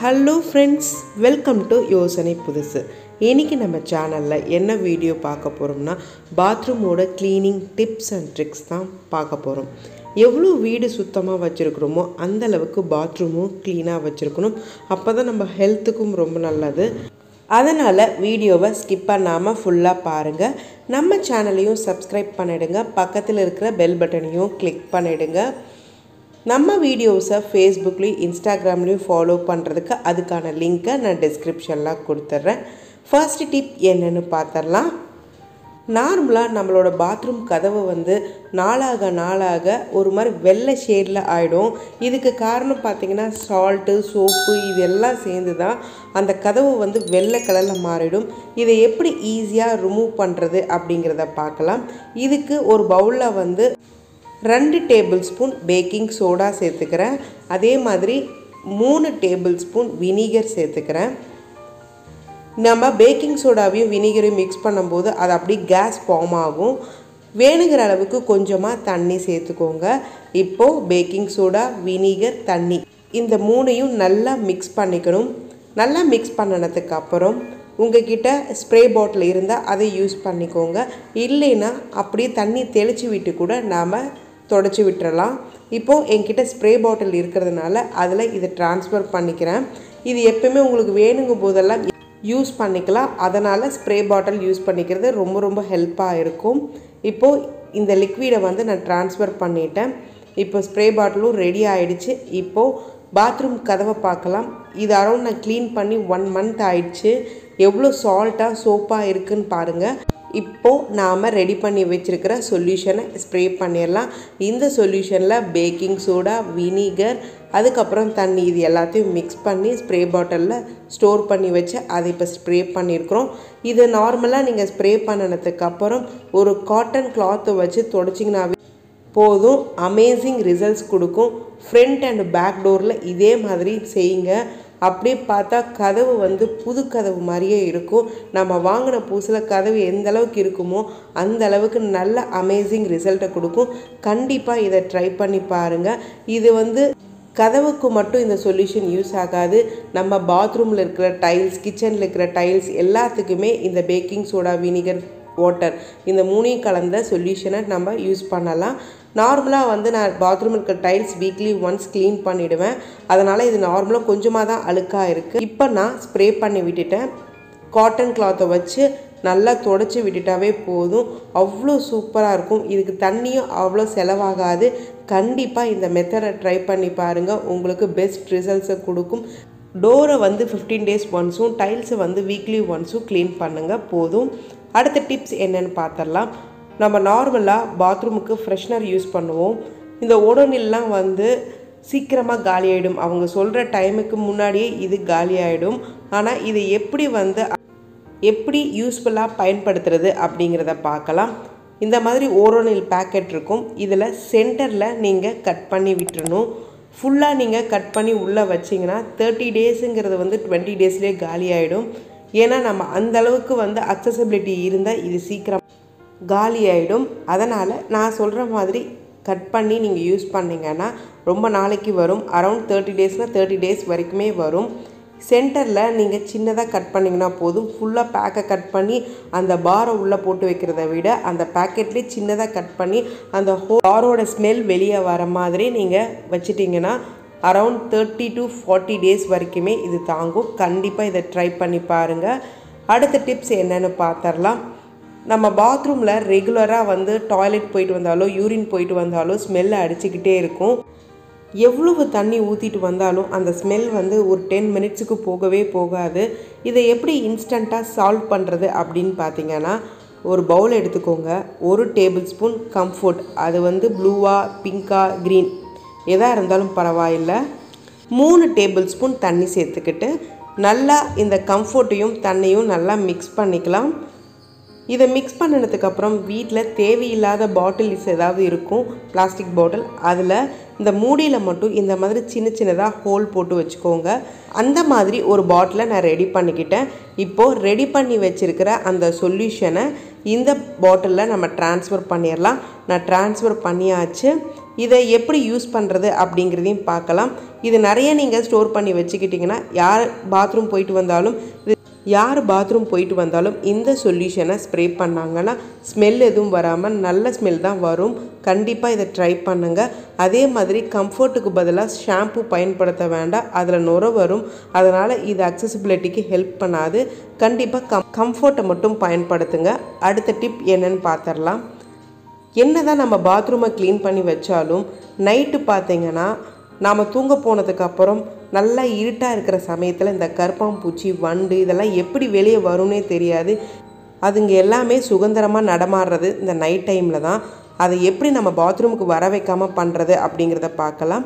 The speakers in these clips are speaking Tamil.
Hello friends, welcome to yosanaiputhusu. இன்னைக்கு நம்ம சேனல்ல என்ன வீடியோ பார்க்க போறோம்னா பாத்ரூமோட க்ளீனிங் டிப்ஸ் அண்ட் ட்ரிக்ஸ் தான் பார்க்க போறோம். எவ்வளவு வீடு சுத்தமா வச்சிருக்கோமோ அந்த அளவுக்கு பாத்ரூமும் க்ளீனா வச்சிருக்கணும். அப்பதான் நம்ம ஹெல்த்துக்கும் ரொம்ப நல்லது. அதனால வீடியோவை ஸ்கிப் பண்ணாம ஃபுல்லா பாருங்க. நம்ம சேனலையும் சப்ஸ்கிரைப் பண்ணிடுங்க. பக்கத்துல இருக்கிற பெல் பட்டனையும் கிளிக் பண்ணிடுங்க. நம்ம வீடியோஸை ஃபேஸ்புக்லேயும் இன்ஸ்டாகிராம்லேயும் ஃபாலோ பண்ணுறதுக்கு அதுக்கான லிங்க்கை நான் டிஸ்கிரிப்ஷனில் கொடுத்துட்றேன். ஃபர்ஸ்ட் டிப் என்னென்னு பார்த்துடலாம். நார்மலாக நம்மளோட பாத்ரூம் கதவு நாளாக ஒரு மாதிரி வெள்ளை ஷேடில் ஆகிடும். இதுக்கு காரணம் பார்த்திங்கன்னா சால்ட்டு, சோப்பு இதெல்லாம் சேர்ந்து தான் அந்த கதவு வெள்ளை கலரில் மாறிடும். இதை எப்படி ஈஸியாக ரிமூவ் பண்ணுறது அப்படிங்கிறத பார்க்கலாம். இதுக்கு ஒரு பவுலில் 2 டேபிள் ஸ்பூன் பேக்கிங் சோடா சேர்த்துக்கிறேன். அதே மாதிரி 3 டேபிள் ஸ்பூன் வினிகர் சேர்த்துக்கிறேன். நம்ம பேக்கிங் சோடாவையும் வினிகரையும் மிக்ஸ் பண்ணும்போது அது அப்படியே கேஸ் ஃபார்ம் ஆகும். வேணுங்கிற அளவுக்கு கொஞ்சமாக தண்ணி சேர்த்துக்கோங்க. இப்போது பேக்கிங் சோடா, வினிகர், தண்ணி இந்த 3ஐயும் நல்லா மிக்ஸ் பண்ணிக்கணும். நல்லா மிக்ஸ் பண்ணினதுக்கு அப்புறம் உங்ககிட்ட ஸ்ப்ரே பாட்டில் இருந்தால் அதை யூஸ் பண்ணிக்கோங்க. இல்லைன்னா அப்படியே தண்ணி தெளித்து விட்டு கூட நாம் தொடச்சி விட்டுறலாம். இப்போது என்கிட்ட ஸ்ப்ரே பாட்டில் இருக்கிறதுனால அதில் இதை ட்ரான்ஸ்ஃபர் பண்ணிக்கிறேன். இது எப்போயுமே உங்களுக்கு வேணுங்கும் போதெல்லாம் யூஸ் பண்ணிக்கலாம். அதனால் ஸ்ப்ரே பாட்டில் யூஸ் பண்ணிக்கிறது ரொம்ப ஹெல்ப்பாக இருக்கும். இப்போது இந்த லிக்விடை நான் ட்ரான்ஸ்ஃபர் பண்ணிட்டேன். இப்போ ஸ்ப்ரே பாட்டிலும் ரெடி ஆகிடுச்சு. இப்போது பாத்ரூம் கதவை பார்க்கலாம். இது அரௌண்ட் நான் க்ளீன் பண்ணி 1 மந்த் ஆயிடுச்சு. எவ்வளோ சால்ட்டாக சோப்பாக இருக்குதுன்னு பாருங்கள். இப்போது நாம் ரெடி பண்ணி வச்சுருக்கிற சொல்யூஷனை ஸ்ப்ரே பண்ணிடலாம். இந்த சொல்யூஷனில் பேக்கிங் சோடா, வினிகர், அதுக்கப்புறம் தண்ணி இது எல்லாத்தையும் மிக்ஸ் பண்ணி ஸ்ப்ரே பாட்டிலில் ஸ்டோர் பண்ணி வச்சு அதை இப்போ ஸ்ப்ரே பண்ணியிருக்கிறோம். இது நார்மலாக நீங்கள் ஸ்ப்ரே பண்ணினதுக்கப்புறம் ஒரு காட்டன் கிளாத்தை வச்சு தொடச்சிங்கனாவே போதும். அமேசிங் ரிசல்ட்ஸ் கொடுக்கும். ஃப்ரண்ட் அண்ட் பேக் டோரில் இதே மாதிரி செய்யுங்க. அப்படியே பார்த்தா கதவு புது கதவு மாதிரியே இருக்கும். நம்ம வாங்கின புதுசில் கதவு எந்த அளவுக்கு இருக்குமோ அந்த அளவுக்கு நல்ல அமேசிங் ரிசல்ட்டை கொடுக்கும். கண்டிப்பாக இதை ட்ரை பண்ணி பாருங்கள். இது கதவுக்கு மட்டும் இந்த சொல்யூஷன் யூஸ் ஆகாது. நம்ம பாத்ரூமில் இருக்கிற டைல்ஸ், கிச்சனில் இருக்கிற டைல்ஸ் எல்லாத்துக்குமே இந்த பேக்கிங் சோடா, வினிகர், வாட்டர் இந்த 3ஐயும் கலந்த சொல்யூஷனை நம்ம யூஸ் பண்ணலாம். நார்மலாக நான் பாத்ரூம் இருக்கிற டைல்ஸ் வீக்லி ஒன்ஸ் க்ளீன் பண்ணிவிடுவேன். அதனால் இது நார்மலாக கொஞ்சமாக தான் அழுக்காக இருக்குது. இப்போ நான் ஸ்ப்ரே பண்ணி விட்டுட்டேன். காட்டன் கிளாத்தை வச்சு நல்லா தொடச்சி விட்டுட்டாவே போதும். அவ்வளோ சூப்பராக இருக்கும். இதுக்கு தண்ணியும் அவ்வளோ செலவாகாது. கண்டிப்பாக இந்த மெத்தடை ட்ரை பண்ணி பாருங்கள். உங்களுக்கு பெஸ்ட் ரிசல்ட்ஸை கொடுக்கும். டோரை 15 டேஸ் ஒன்ஸும், டைல்ஸை வீக்லி ஒன்ஸும் க்ளீன் பண்ணுங்கள் போதும். அடுத்த டிப்ஸ் என்னென்னு பார்த்துடலாம். நம்ம நார்மலாக பாத்ரூமுக்கு ஃப்ரெஷ்னர் யூஸ் பண்ணுவோம். இந்த ஓடோனில்லாம் சீக்கிரமாக காலி ஆகிடும். அவங்க சொல்கிற டைமுக்கு முன்னாடியே இது காலி ஆகிடும். ஆனால் இதை எப்படி யூஸ்ஃபுல்லாக பயன்படுத்துறது அப்படிங்கிறத பார்க்கலாம். இந்த மாதிரி ஓடோனில் பேக்கெட் இருக்கும். இதில் சென்டரில் நீங்கள் கட் பண்ணி விட்டுறணும். ஃபுல்லாக நீங்கள் கட் பண்ணி உள்ளே வச்சிங்கன்னா 30 டேஸுங்கிறது 20 டேஸ்லேயே காலி ஆகிடும். ஏன்னா நம்ம அந்தளவுக்கு அக்சசபிலிட்டி இருந்தால் இது சீக்கிரம் காலி ஆகிடும். அதனால் நான் சொல்கிற மாதிரி கட் பண்ணி நீங்கள் யூஸ் பண்ணிங்கன்னா ரொம்ப நாளைக்கு வரும். அரௌண்ட் 30 டேஸ்னால் 30 டேஸ் வரைக்குமே வரும். சென்டரில் நீங்கள் சின்னதாக கட் பண்ணிங்கன்னா போதும். ஃபுல்லாக பேக்கை கட் பண்ணி அந்த பாரை உள்ளே போட்டு வைக்கிறத விட அந்த பேக்கெட்லேயே சின்னதாக கட் பண்ணி அந்த பாரோட ஸ்மெல் வெளியே வர மாதிரி நீங்கள் வச்சிட்டிங்கன்னா அரௌண்ட் 30 to 40 டேஸ் வரைக்குமே இது தாங்கும். கண்டிப்பாக இதை ட்ரை பண்ணி பாருங்கள். அடுத்த டிப்ஸ் என்னென்னு பார்த்துடலாம். நம்ம பாத்ரூமில் ரெகுலராக டாய்லெட் போயிட்டு வந்தாலோ, யூரின் போயிட்டு வந்தாலோ ஸ்மெல்லை அடிச்சுக்கிட்டே இருக்கும். எவ்வளவு தண்ணி ஊற்றிட்டு வந்தாலும் அந்த ஸ்மெல் ஒரு 10 மினிட்ஸுக்கு போகவே போகாது. இதை எப்படி இன்ஸ்டண்ட்டாக சால்வ் பண்ணுறது அப்படின்னு பார்த்தீங்கன்னா, ஒரு பவுல் எடுத்துக்கோங்க. 1 டேபிள் ஸ்பூன் கம்ஃபோர்ட், அது ப்ளூவா, பிங்கா, க்ரீன் எதாக இருந்தாலும் பரவாயில்லை. 3 டேபிள் ஸ்பூன் தண்ணி சேர்த்துக்கிட்டு நல்லா இந்த கம்ஃபோர்ட்டையும் தண்ணியும் நல்லா மிக்ஸ் பண்ணிக்கலாம். இதை மிக்ஸ் பண்ணினதுக்கப்புறம் வீட்டில் தேவையில்லாத பாட்டில்ஸ் ஏதாவது இருக்கும், பிளாஸ்டிக் பாட்டில், அதில் இந்த மூடியில் மட்டும் இந்த மாதிரி சின்னதாக ஹோல் போட்டு வச்சுக்கோங்க. அந்த மாதிரி ஒரு பாட்டிலை நான் ரெடி பண்ணிக்கிட்டேன். இப்போது ரெடி பண்ணி வச்சுருக்கிற அந்த சொல்யூஷனை இந்த பாட்டிலில் நம்ம ட்ரான்ஸ்ஃபர் பண்ணிடலாம். நான் ட்ரான்ஸ்ஃபர் பண்ணியாச்சு. இதை எப்படி யூஸ் பண்ணுறது அப்படிங்கிறதையும் பார்க்கலாம். இது நிறைய நீங்கள் ஸ்டோர் பண்ணி வச்சுக்கிட்டிங்கன்னா யார் பாத்ரூம் போயிட்டு வந்தாலும் இந்த சொல்யூஷனை ஸ்ப்ரே பண்ணாங்கன்னா ஸ்மெல் எதுவும் வராமல் நல்ல ஸ்மெல் தான் வரும். கண்டிப்பாக இதை ட்ரை பண்ணுங்கள். அதே மாதிரி கம்ஃபர்ட்டுக்கு பதிலாக ஷாம்பு பயன்படுத்த வேண்டாம், அதில் நுர வரும். அதனால் இது அக்சசிபிலிட்டிக்கு ஹெல்ப் பண்ணாது. கண்டிப்பாக கம்ஃபர்ட்டை மட்டும் பயன்படுத்துங்க. அடுத்த டிப் என்னன்னு பார்த்துடலாம். என்ன தான் நம்ம பாத்ரூமை க்ளீன் பண்ணி வச்சாலும் நைட்டு பார்த்திங்கன்னா நாம் தூங்க போனதுக்கப்புறம் நல்லா இருட்டாக இருக்கிற சமயத்தில் இந்த கருப்பாம்பூச்சி, வண்டு இதெல்லாம் எப்படி வெளியே வரும்னே தெரியாது. அதுங்க எல்லாமே சுதந்திரமாக நடமாடுறது இந்த நைட் டைமில் தான். அதை எப்படி நம்ம பாத்ரூமுக்கு வர வைக்காமல் பண்ணுறது அப்படிங்கிறத பார்க்கலாம்.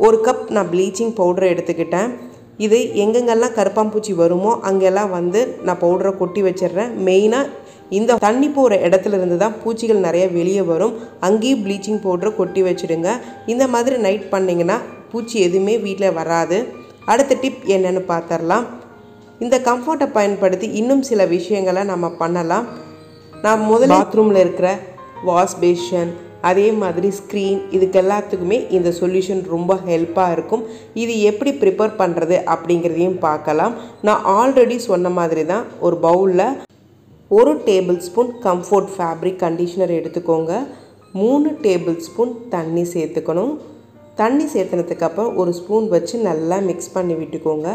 1 கப் நான் ப்ளீச்சிங் பவுடரை எடுத்துக்கிட்டேன். இது எங்கெங்கெல்லாம் கருப்பாம்பூச்சி வருமோ அங்கெல்லாம் நான் பவுடரை கொட்டி வச்சிடுறேன். மெயினாக இந்த தண்ணி போகிற இடத்துல இருந்து தான் பூச்சிகள் நிறைய வெளியே வரும். அங்கேயும் ப்ளீச்சிங் பவுடரை கொட்டி வச்சுடுங்க. இந்த மாதிரி நைட் பண்ணிங்கன்னா பூச்சி எதுவுமே வீட்டில் வராது. அடுத்த டிப் என்னென்னு பார்த்துடலாம். இந்த கம்ஃபர்ட்டை பயன்படுத்தி இன்னும் சில விஷயங்களை நம்ம பண்ணலாம். நான் முதல்ல பாத்ரூமில் இருக்கிற வாஷ் பேஷன், அதே மாதிரி ஸ்க்ரீன், இதுக்கு எல்லாத்துக்குமே இந்த சொல்யூஷன் ரொம்ப ஹெல்ப்பாக இருக்கும். இது எப்படி ப்ரிப்பேர் பண்ணுறது அப்படிங்கிறதையும் பார்க்கலாம். நான் ஆல்ரெடி சொன்ன மாதிரி தான் ஒரு பவுலில் 1 table spoon comfort fabric conditioner எடுத்துக்கோங்க. 3 டேபிள் ஸ்பூன் தண்ணி சேர்த்துக்கணும். தண்ணி சேர்த்துனதுக்கப்புறம் 1 ஸ்பூன் வச்சு நல்லா மிக்ஸ் பண்ணி விட்டுக்கோங்க.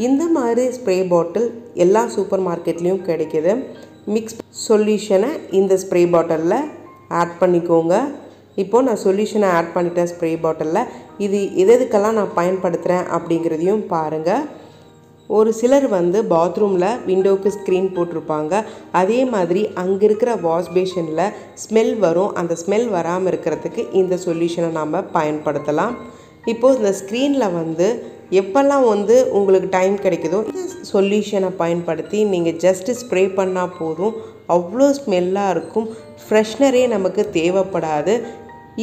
இந்த மாதிரி ஸ்ப்ரே பாட்டில் எல்லா சூப்பர் மார்க்கெட்லேயும் கிடைக்கிது. மிக்ஸ் சொல்யூஷனை இந்த ஸ்ப்ரே பாட்டிலில் ஆட் பண்ணிக்கோங்க. இப்போது நான் சொல்யூஷனை ஆட் பண்ணிட்டேன் ஸ்ப்ரே பாட்டிலில். இது எதுக்கெல்லாம் நான் பயன்படுத்துகிறேன் அப்படிங்கிறதையும் பாருங்கள். ஒரு சிலர் பாத்ரூமில் விண்டோவுக்கு ஸ்க்ரீன் போட்டிருப்பாங்க. அதே மாதிரி அங்கே இருக்கிற வாஷ் பேஷனில் ஸ்மெல் வரும். அந்த ஸ்மெல் வராமல் இருக்கிறதுக்கு இந்த சொல்யூஷனை நாம் பயன்படுத்தலாம். இப்போது இந்த ஸ்க்ரீனில் எப்போல்லாம் உங்களுக்கு டைம் கிடைக்குதோ இந்த சொல்யூஷனை பயன்படுத்தி நீங்கள் ஜஸ்ட்டு ஸ்ப்ரே பண்ணால் போதும். அவ்வளோ ஸ்மெல்லாக இருக்கும். ஃப்ரெஷ்னரே நமக்கு தேவைப்படாது.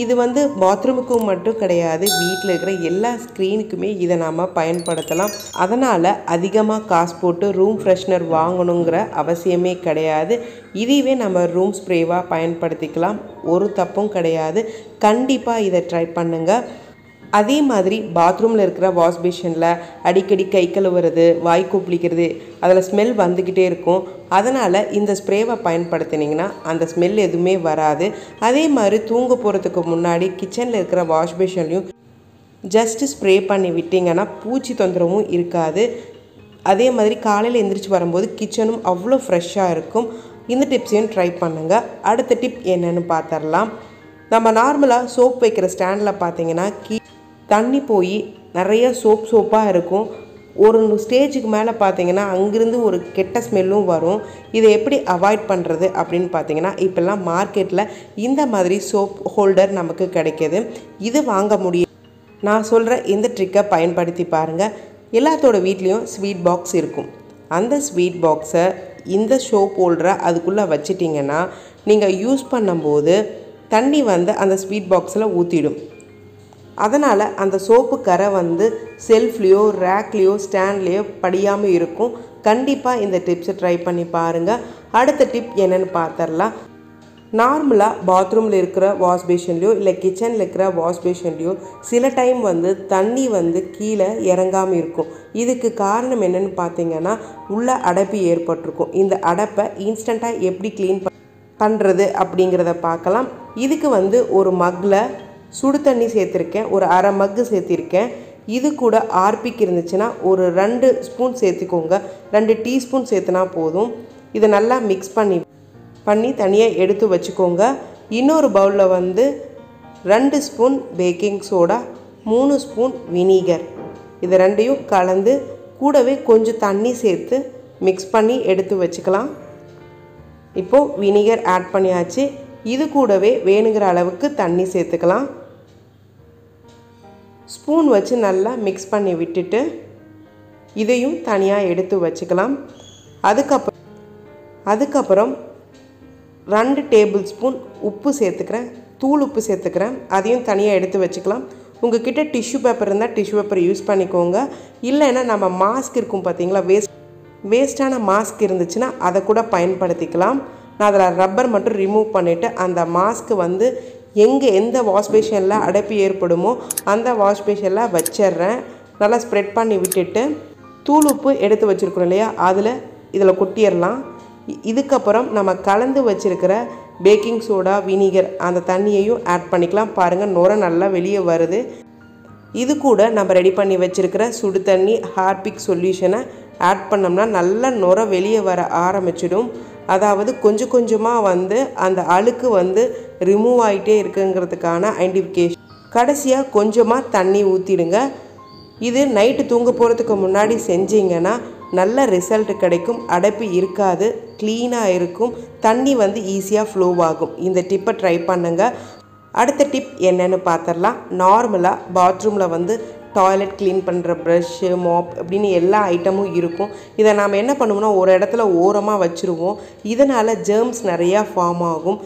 இது பாத்ரூமுக்கும் மட்டும் கிடையாது, வீட்டில் இருக்கிற எல்லா ஸ்க்ரீனுக்குமே இதை நாம் பயன்படுத்தலாம். அதனால் அதிகமாக காசு போட்டு ரூம் ஃப்ரெஷ்னர் வாங்கணுங்கிற அவசியமே கிடையாது. இதுவே நம்ம ரூம் ஸ்ப்ரேவாக பயன்படுத்திக்கலாம். ஒரு தப்பும் கிடையாது. கண்டிப்பாக இதை ட்ரை பண்ணுங்கள். அதே மாதிரி பாத்ரூமில் இருக்கிற வாஷ் பேஷனில் அடிக்கடி கை கழுவுறது, வாய் கொப்பளிக்கிறது, அதில் ஸ்மெல் வந்துக்கிட்டே இருக்கும். அதனால் இந்த ஸ்ப்ரேவை பயன்படுத்தினீங்கன்னா அந்த ஸ்மெல் எதுவுமே வராது. அதே மாதிரி தூங்க போகிறதுக்கு முன்னாடி கிச்சனில் இருக்கிற வாஷ் பேஷன்லையும் ஜஸ்ட்டு ஸ்ப்ரே பண்ணி விட்டிங்கன்னா பூச்சி தொந்தரவும் இருக்காது. அதே மாதிரி காலையில் எந்திரிச்சு வரும்போது கிச்சனும் அவ்வளோ ஃப்ரெஷ்ஷாக இருக்கும். இந்த டிப்ஸையும் ட்ரை பண்ணுங்கள். அடுத்த டிப் என்னென்னு பார்த்துடலாம். நம்ம நார்மலாக சோப் வைக்கிற ஸ்டாண்டில் பார்த்தீங்கன்னா தண்ணி போய் நிறைய சோப்பாக இருக்கும். ஒரு ஸ்டேஜுக்கு மேலே பார்த்தீங்கன்னா அங்கேருந்து ஒரு கெட்ட ஸ்மெல்லும் வரும். இதை எப்படி அவாய்ட் பண்ணுறது அப்படின்னு பார்த்தீங்கன்னா இப்போல்லாம் மார்க்கெட்டில் இந்த மாதிரி சோப் ஹோல்டர் நமக்கு கிடைக்கிது. இது வாங்க முடியும். நான் சொல்கிற இந்த ட்ரிக்கை பயன்படுத்தி பாருங்கள். எல்லாத்தோட வீட்லேயும் ஸ்வீட் பாக்ஸ் இருக்கும். அந்த ஸ்வீட் பாக்ஸை இந்த சோப் ஹோல்டரை அதுக்குள்ளே வச்சிட்டிங்கன்னா நீங்கள் யூஸ் பண்ணும்போது தண்ணி அந்த ஸ்வீட் பாக்ஸில் ஊற்றிடும். அதனால் அந்த சோப்பு கரை செல்ஃப்லேயோ ரேக்லேயோ ஸ்டாண்ட்லேயோ படியாமல் இருக்கும். கண்டிப்பாக இந்த டிப்ஸை ட்ரை பண்ணி பாருங்கள். அடுத்த டிப் என்னென்னு பார்த்துடலாம். நார்மலாக பாத்ரூமில் இருக்கிற வாஷ் பேஷன்லையோ இல்லை கிச்சனில் இருக்கிற வாஷ் பேஷன்லையோ சில டைம் தண்ணி கீழே இறங்காமல் இருக்கும். இதுக்கு காரணம் என்னென்னு பார்த்தீங்கன்னா உள்ள அடைப்பு ஏற்பட்டிருக்கும். இந்த அடைப்பை இன்ஸ்டண்ட்டாக எப்படி க்ளீன் பண்ணுறது அப்படிங்கிறத பார்க்கலாம். இதுக்கு ஒரு மக்கில் சுடு தண்ணி சேர்த்துருக்கேன். ஒரு அரை மக்கு சேர்த்திருக்கேன். இது கூட ஆர்பிக் இருந்துச்சுன்னா ஒரு 2 ஸ்பூன் சேர்த்துக்கோங்க. 2 டீஸ்பூன் சேர்த்துனா போதும். இதை நல்லா மிக்ஸ் பண்ணி தனியாக எடுத்து வச்சுக்கோங்க. இன்னொரு பவுலில் 2 spoon baking soda, 3 spoon vinegar, இது ரெண்டையும் கலந்து கூடவே கொஞ்சம் தண்ணி சேர்த்து மிக்ஸ் பண்ணி எடுத்து வச்சுக்கலாம். இப்போது வினிகர் ஆட் பண்ணியாச்சு. இது கூடவே வேணுங்கிற அளவுக்கு தண்ணி சேர்த்துக்கலாம். ஸ்பூன் வச்சு நல்லா மிக்ஸ் பண்ணி விட்டுட்டு இதையும் தனியாக எடுத்து வச்சுக்கலாம். அதுக்கப்புறம் 2 டேபிள் ஸ்பூன் உப்பு சேர்த்துக்கிறேன். தூள் உப்பு சேர்த்துக்கிறேன். அதையும் தனியாக எடுத்து வச்சுக்கலாம். உங்ககிட்ட டிஷ்யூ பேப்பர் இருந்தால் டிஷ்யூ பேப்பர் யூஸ் பண்ணிக்கோங்க. இல்லைன்னா நம்ம மாஸ்க் இருக்கும் பார்த்தீங்களா, வேஸ்ட்டான மாஸ்க் இருந்துச்சுன்னா அதை கூட பயன்படுத்திக்கலாம். நான் அதில் ரப்பர் மட்டும் ரிமூவ் பண்ணிவிட்டு அந்த மாஸ்க்கு எந்த வாஷ் பேஷனில் அடைப்பு ஏற்படுமோ அந்த வாஷ் பேஷனில் வச்சிடுறேன். நல்லா ஸ்ப்ரெட் பண்ணி விட்டுட்டு தூள் உப்பு எடுத்து வச்சுருக்கோம் இல்லையா, இதில் கொட்டிடலாம். இதுக்கப்புறம் நம்ம கலந்து வச்சுருக்கிற பேக்கிங் சோடா, வினிகர் அந்த தண்ணியையும் ஆட் பண்ணிக்கலாம். பாருங்கள், நுரை நல்லா வெளியே வருது. இது கூட நம்ம ரெடி பண்ணி வச்சுருக்கிற சுடு தண்ணி ஹார்பிக் சொல்யூஷனை ஆட் பண்ணோம்னா நல்லா நுரை வெளியே வர ஆரம்பிச்சிடும். அதாவது கொஞ்சம் கொஞ்சமாக அந்த அழுக்கு ரிமூவ் ஆகிட்டே இருக்குங்கிறதுக்கான ஐடென்டிஃபிகேஷன். கடைசியாக கொஞ்சமாக தண்ணி ஊற்றிடுங்க. இது நைட்டு தூங்க போகிறதுக்கு முன்னாடி செஞ்சிங்கன்னா நல்ல ரிசல்ட் கிடைக்கும். அடைப்பு இருக்காது, க்ளீனாக இருக்கும், தண்ணி ஈஸியாக ஃப்ளோ ஆகும். இந்த டிப்பை ட்ரை பண்ணுங்கள். அடுத்த டிப் என்னென்னு பார்த்துடலாம். நார்மலாக பாத்ரூமில் டாய்லெட் க்ளீன் பண்ணுற ப்ரஷ்ஷு, மாப் அப்படின்னு எல்லா ஐட்டமும் இருக்கும். இதை நாம் என்ன பண்ணுவோம்னா ஒரு இடத்துல ஓரமாக வச்சுருவோம். இதனால் ஜெர்ம்ஸ் நிறையா ஃபார்ம் ஆகும்.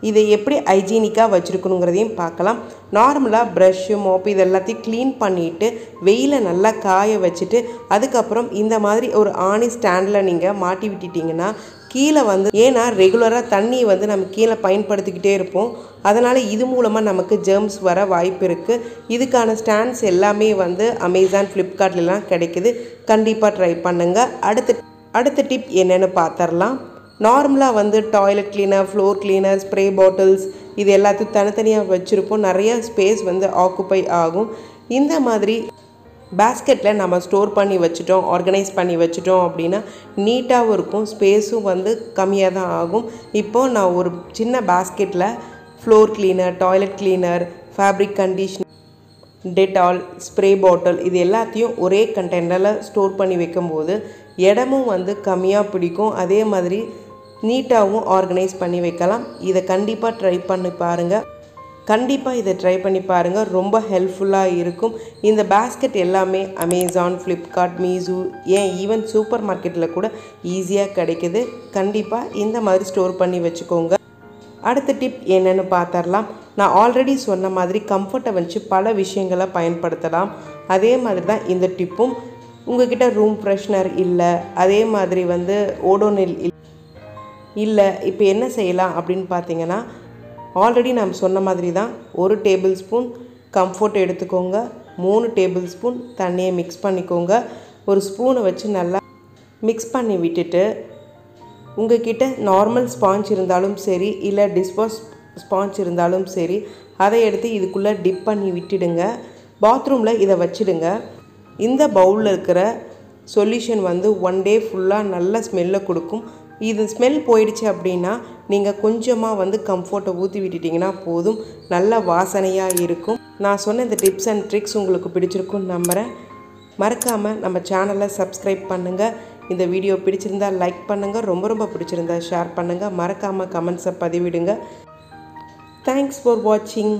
இதை எப்படி ஹைஜீனிக்காக வச்சுருக்கணுங்கிறதையும் பார்க்கலாம். நார்மலாக ப்ரஷ்ஷு, மாப் இது எல்லாத்தையும் க்ளீன் பண்ணிவிட்டு வெயிலை நல்லா காய வச்சுட்டு அதுக்கப்புறம் இந்த மாதிரி ஒரு ஆணி ஸ்டாண்டில் நீங்கள் மாட்டி விட்டுட்டிங்கன்னா கீழே ஏன்னா ரெகுலராக தண்ணி நம்ம கீழே பயன்படுத்திக்கிட்டே இருப்போம். அதனால் இது மூலமாக நமக்கு ஜெர்ம்ஸ் வர வாய்ப்பு இருக்குது. இதுக்கான ஸ்டாண்ட்ஸ் எல்லாமே அமேசான், ஃப்ளிப்கார்ட்லாம் கிடைக்குது. கண்டிப்பாக ட்ரை பண்ணுங்கள். அடுத்த டிப் என்னென்னு பார்த்துடலாம். நார்மலாக toilet cleaner, floor cleaner, spray bottles இது எல்லாத்தையும் தனித்தனியாக வச்சுருப்போம். நிறைய ஸ்பேஸ் ஆக்குப்பை ஆகும். இந்த மாதிரி பேஸ்கெட்டில் நம்ம ஸ்டோர் பண்ணி வச்சுட்டோம், ஆர்கனைஸ் பண்ணி வச்சுட்டோம் அப்படின்னா நீட்டாகவும் இருக்கும், ஸ்பேஸும் கம்மியாக தான் ஆகும். இப்போது நான் ஒரு சின்ன பேஸ்கெட்டில் floor cleaner, toilet cleaner, fabric conditioner, Dettol, spray bottle இது எல்லாத்தையும் ஒரே கண்டெய்னரில் ஸ்டோர் பண்ணி வைக்கும்போது இடமும் கம்மியாக பிடிக்கும். அதே மாதிரி நீட்டாகவும் ஆர்கனைஸ் பண்ணி வைக்கலாம். இதை கண்டிப்பாக ட்ரை பண்ணி பாருங்கள். ரொம்ப ஹெல்ப்ஃபுல்லாக இருக்கும். இந்த பேஸ்கெட் எல்லாமே Amazon, Flipkart, Meesho, even super மார்க்கெட்டில் கூட ஈஸியாக கிடைக்குது. கண்டிப்பாக இந்த மாதிரி ஸ்டோர் பண்ணி வச்சுக்கோங்க. அடுத்த டிப் என்னென்னு பார்த்துடலாம். நான் ஆல்ரெடி சொன்ன மாதிரி கம்ஃபர்ட்டை வச்சு பல விஷயங்களை பயன்படுத்தலாம். அதே மாதிரி தான் இந்த டிப்பும். உங்கள்கிட்ட ரூம் ஃப்ரெஷ்னர் இல்லை, அதே மாதிரி ஓடோனில் இல்லை, இப்போ என்ன செய்யலாம் அப்படின்னு பார்த்தீங்கன்னா ஆல்ரெடி நாம் சொன்ன மாதிரி தான் 1 டேபிள் ஸ்பூன் கம்ஃபர்ட் எடுத்துக்கோங்க. 3 டேபிள் ஸ்பூன் தண்ணியை மிக்ஸ் பண்ணிக்கோங்க. ஒரு ஸ்பூனை வச்சு நல்லா மிக்ஸ் பண்ணி விட்டுட்டு உங்கள்கிட்ட நார்மல் ஸ்பாஞ்ச் இருந்தாலும் சரி, இல்லை டிஷ்வாஷ் ஸ்பாஞ்ச் இருந்தாலும் சரி, அதை எடுத்து இதுக்குள்ளே டிப் பண்ணி விட்டுடுங்க. பாத்ரூமில் இதை வச்சுடுங்க. இந்த பவுலில் இருக்கிற சொல்யூஷன் 1 டே ஃபுல்லாக நல்ல ஸ்மெல்லை கொடுக்கும். இது ஸ்மெல் போயிடுச்சு அப்படின்னா நீங்கள் கொஞ்சமாக கம்ஃபர்ட்டை ஊற்றி விட்டுட்டிங்கன்னா போதும், நல்ல வாசனையாக இருக்கும். நான் சொன்ன இந்த டிப்ஸ் அண்ட் ட்ரிக்ஸ் உங்களுக்கு பிடிச்சிருக்குன்னு நம்புகிறேன். மறக்காமல் நம்ம சேனலை சப்ஸ்கிரைப் பண்ணுங்கள். இந்த வீடியோ பிடிச்சிருந்தால் லைக் பண்ணுங்கள், ரொம்ப பிடிச்சிருந்தால் ஷேர் பண்ணுங்கள். மறக்காமல் கமெண்ட்ஸை பதிவிடுங்க. தேங்க்ஸ் ஃபார் வாட்சிங்.